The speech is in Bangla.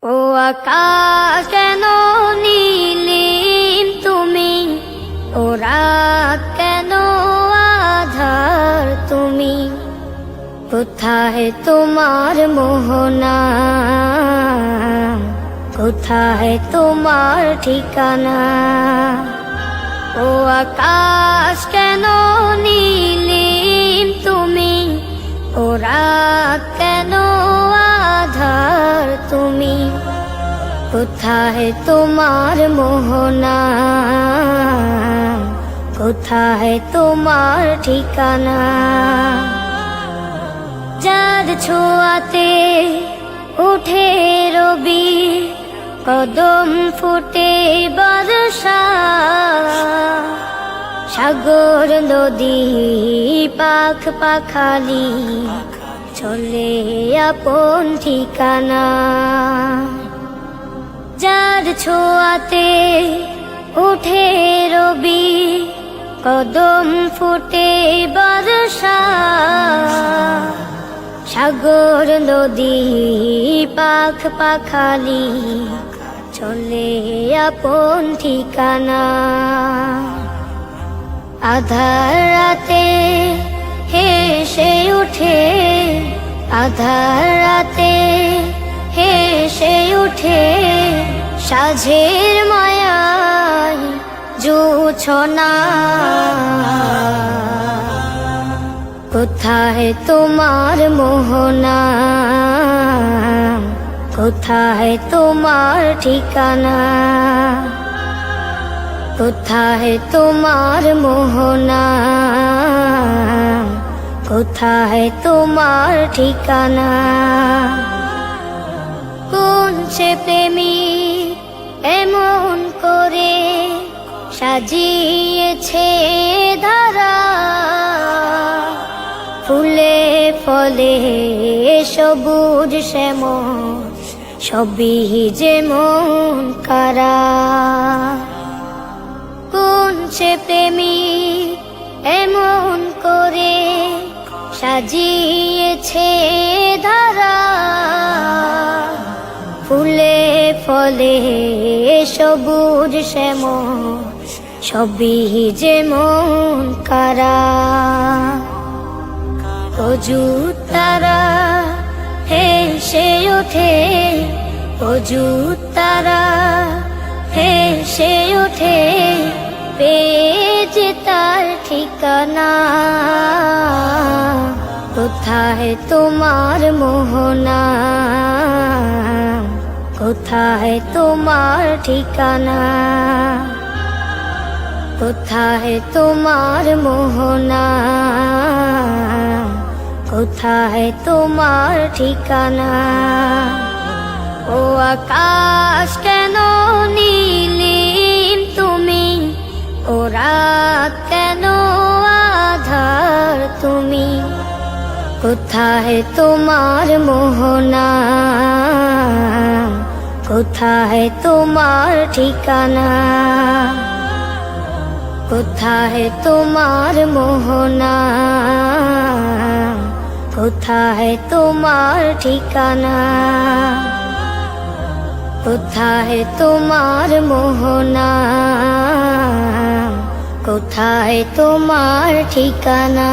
ও আকাশ কেন নীলিম তুমি, ও রাত কেন আধার তুমি, কোথায় তোমার মোহনা, কোথায় তোমার ঠিকানা। ও আকাশ কেন নীলিম তুমি, ও রাত কেন আধার তুমি, কোথায় তোমার মোহনা, কোথায় তোমার ঠিকানা। যার ছোঁয়াতে উঠে রবি, কদম ফুটে বর্ষা, সাগর নদী পাখ পাখালি চলে আপন ঠিকানা। যার ছোঁয়াতে উঠে রবি, কদম ফুটে বর্ষা, সাগর নদী পাখ পাখালি চলে আপন ঠিকানা। আধার রাতে হেসে উঠে, আধার রাতে হেসে উঠে, সাঝের মায়ায় জোছনা। কোথায় তোমার মোহনা, কোথায় তোমার ঠিকানা, কোথায় তোমার মোহনা, কোথায় তোমার ঠিকানা। কোন সে প্রেমিক এমন করে সাজিয়েছে ধারা, ফুলে ফলে সবুজ শ্যামল সবই যেমন কারা। কোন সে প্রেমিক এমন করে সাজিয়েছে ধারা, ফুলে ফলে সবুজ শ্যামল সবই যেমন কারা। অযুত তারা হেসে ওঠে, অযুত তারা হেসে ওঠে, পেয়েছে তার ঠিকানা। কোথায় তোমার মোহনা, কোথায় তোমার ঠিকানা, কোথায় তোমার মোহনা, কোথায় তোমার ঠিকানা। ও আকাশ কেন নীলিম তুমি, ও রাত কেন আধার তুমি, কোথায় তোমার মোহনা, কোথায় তোমার ঠিকানা, কোথায় তোমার মোহনা, কোথায় তোমার ঠিকানা, কোথায় তোমার মোহনা, কোথায় তোমার ঠিকানা।